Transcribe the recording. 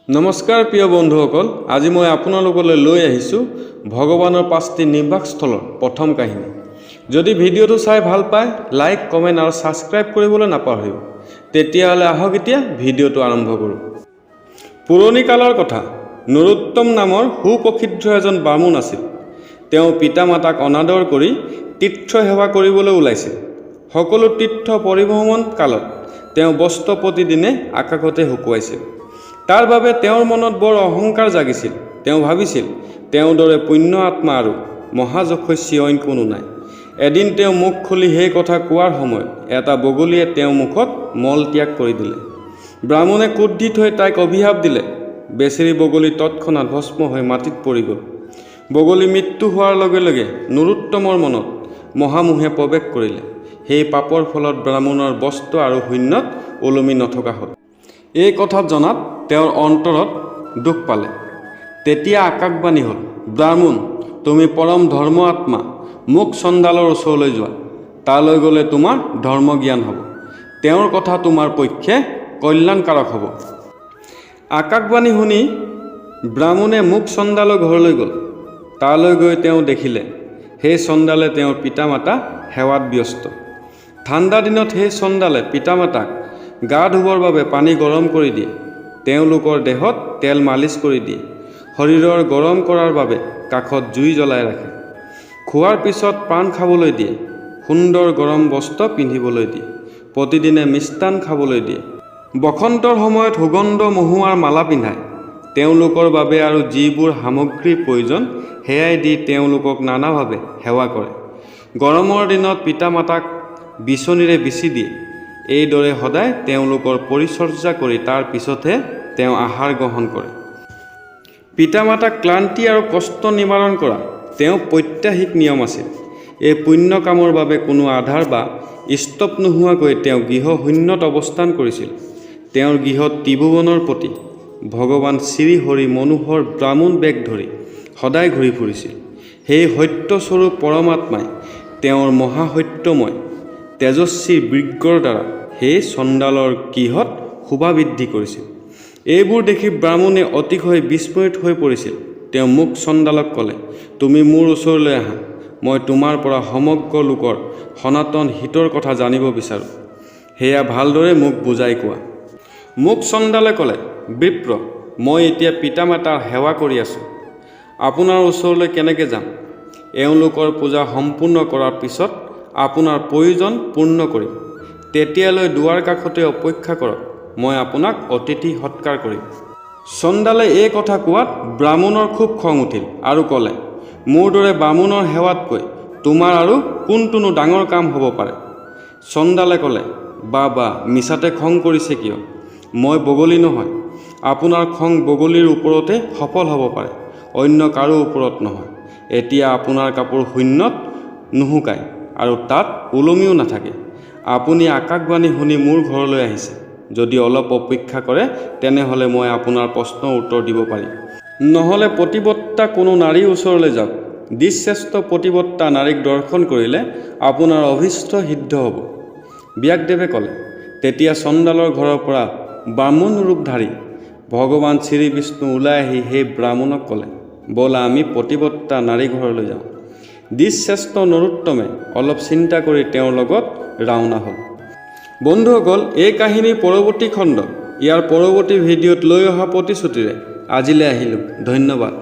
নমস্কাৰ প্ৰিয় বন্ধুসকল, আজি মই আপোনালোকলৈ লৈ আহিছোঁ ভগৱানৰ 5টি নিবাসস্থলৰ প্ৰথম কাহিনী। যদি ভিডিঅ'টো চাই ভাল পায়, লাইক, কমেণ্ট আৰু ছাবস্ক্ৰাইব কৰিবলৈ নাপাহৰিব। তেতিয়াহ'লে আহক এতিয়া ভিডিঅ'টো আৰম্ভ কৰোঁ। পুৰণি কালৰ কথা। নৰোত্তম নামৰ সুপ্ৰসিদ্ধ এজন বামুণ আছিল। তেওঁ পিতা মাতাক অনাদৰ কৰি তীৰ্থ সেৱা কৰিবলৈ ওলাইছিল। সকলো তীৰ্থ পৰিভ্ৰমণ কালত তেওঁ বস্ত্ৰ প্ৰতিদিনে আকাশতে শুকুৱাইছিল। তাৰ বাবে তেওঁৰ মনত বৰ অহংকাৰ জাগিছিল। তেওঁ ভাবিছিল, তেওঁৰ দৰে পুণ্য আত্মা আৰু মহাযশস্বী অইন কোনো নাই। এদিন তেওঁ মুখ খুলি সেই কথা কোৱাৰ সময়ত এটা বগলীয়ে তেওঁৰ মুখত মল ত্যাগ কৰি দিলে। ব্ৰাহ্মণে ক্ৰোধিত হৈ তাইক অভিশাপ দিলে। বেচেৰী বগলী তৎক্ষণাৎ ভস্ম হৈ মাটিত পৰি গ'ল। বগলী মৃত্যু হোৱাৰ লগে লগে নৰোত্তমৰ মনত মহামোহে প্ৰৱেশ কৰিলে। সেই পাপৰ ফলত ব্ৰাহ্মণৰ বস্ত্ৰ আৰু শূন্যত ওলমি নথকা হ'ল। এই কথা জনাত তেওঁৰ অন্তৰত দুখ পালে। তেতিয়া আকাশবাণী হ'ল, ব্ৰাহ্মণ, তুমি পৰম ধৰ্ম আত্মা, মোক চণ্ডালৰ ওচৰলৈ যোৱা। তালৈ গ'লে তোমাৰ ধৰ্মজ্ঞান হ'ব। তেওঁৰ কথা তোমাৰ পক্ষে কল্যাণকাৰক হ'ব। আকাশবাণী শুনি ব্ৰাহ্মণে মোক চণ্ডালৰ ঘৰলৈ গ'ল। তালৈ গৈ তেওঁ দেখিলে সেই চণ্ডালে তেওঁৰ পিতা মাতা সেৱাত ব্যস্ত। ঠাণ্ডা দিনত সেই চণ্ডালে পিতা মাতাক গা ধুবৰ বাবে পানী গৰম কৰি দিয়ে। তেওঁলোকৰ দেহত তেল মালিচ কৰি দিয়ে। শৰীৰৰ গৰম কৰাৰ বাবে কাষত জুই জ্বলাই ৰাখে। খোৱাৰ পিছত পাণ খাবলৈ দিয়ে। সুন্দৰ গৰম বস্ত্ৰ পিন্ধিবলৈ দিয়ে। প্ৰতিদিনে মিষ্টান খাবলৈ দিয়ে। বসন্তৰ সময়ত সুগন্ধ মহুৱাৰ মালা পিন্ধায়। তেওঁলোকৰ বাবে আৰু যিবোৰ সামগ্ৰীৰ প্ৰয়োজন সেয়াই দি তেওঁলোকক নানাভাৱে সেৱা কৰে। গৰমৰ দিনত পিতা মাতাক বিচনীৰে বিচি দিয়ে। এইদৰে সদায় তেওঁলোকৰ পৰিচৰ্যা কৰি তাৰ পিছতহে তেওঁ আহাৰ গ্ৰহণ কৰে। পিতা মাতাক ক্লান্তি আৰু কষ্ট নিবাৰণ কৰা তেওঁ প্ৰত্যাহিক নিয়ম আছিল। এই পুণ্য কামৰ বাবে কোনো আধাৰ বা স্তৱ নোহোৱাকৈ তেওঁ গৃহ শূন্যত অৱস্থান কৰিছিল। তেওঁৰ গৃহত ত্ৰিভুৱনৰ প্ৰতি ভগৱান শ্ৰী হৰি মনোহৰ ব্ৰাহ্মণ বেগ ধৰি সদায় ঘূৰি ফুৰিছিল। সেই সত্যস্বৰূপ পৰমাত্মাই তেওঁৰ মহাসত্যময় তেজস্বী বৃগ্গৰ দ্বাৰা সেই চণ্ডালৰ গৃহত শোভা বৃদ্ধি কৰিছিল। এইবোৰ দেখি ব্ৰাহ্মণে অতিশয় বিস্ময়িত হৈ পৰিছিল। তেওঁ মোক চণ্ডালক ক'লে, তুমি মোৰ ওচৰলৈ আহা। মই তোমাৰ পৰা সমগ্ৰ লোকৰ সনাতন হিতৰ কথা জানিব বিচাৰোঁ। সেয়া ভালদৰে মোক বুজাই কোৱা। মোক চণ্ডালে ক'লে, বিপ্ৰ, মই এতিয়া পিতা মাতাৰ সেৱা কৰি আছোঁ। আপোনাৰ ওচৰলৈ কেনেকৈ যাম? এওঁলোকৰ পূজা সম্পূৰ্ণ কৰাৰ পিছত আপোনাৰ প্ৰয়োজন পূৰ্ণ কৰিম। তেতিয়ালৈ দুৱাৰ কাষতে অপেক্ষা কৰক। মই আপোনাক অতিথি সৎকাৰ কৰিম। চণ্ডালে এই কথা কোৱাত ব্ৰাহ্মণৰ খুব খং উঠিল আৰু ক'লে, মোৰ দৰে বামুণৰ সেৱাতকৈ তোমাৰ আৰু কোনটোনো ডাঙৰ কাম হ'ব পাৰে? চণ্ডালে ক'লে, বা মিছাতে খং কৰিছে কিয়? মই বগলী নহয়। আপোনাৰ খং বগলীৰ ওপৰতে সফল হ'ব পাৰে, অন্য কাৰো ওপৰত নহয়। এতিয়া আপোনাৰ কাপোৰ শূন্যত নুশুকায় আৰু তাত ওলমিও নাথাকে। আপুনি আকাশবাণী শুনি মোৰ ঘৰলৈ আহিছে। যদি অলপ অপেক্ষা কৰে তেনেহ'লে মই আপোনাৰ প্ৰশ্নৰ উত্তৰ দিব পাৰিম। নহ'লে প্ৰতিবত্তা কোনো নাৰীৰ ওচৰলৈ যাওক। দৃশ্যশ্ৰেষ্ঠ প্ৰতিবত্তা নাৰীক দৰ্শন কৰিলে আপোনাৰ অভীষ্ট সিদ্ধ হ'ব। ব্যাসদেৱে ক'লে। তেতিয়া চণ্ডালৰ ঘৰৰ পৰা ব্ৰাহ্মণ ৰূপধাৰী ভগৱান শ্ৰী বিষ্ণু ওলাই আহি সেই ব্ৰাহ্মণক ক'লে, ব'লা আমি প্ৰতিবত্তা নাৰী ঘৰলৈ যাওঁ। দৃশ্যশ্ৰেষ্ঠ নৰোত্তমে অলপ চিন্তা কৰি তেওঁৰ লগত ৰাওনা হ'ল। বন্ধুসকল, এই কাহিনীৰ পৰৱৰ্তী খণ্ড ইয়াৰ পৰৱৰ্তী ভিডিঅ'ত লৈ অহা প্ৰতিশ্ৰুতিৰে আজিলৈ আহিলোঁ। ধন্যবাদ।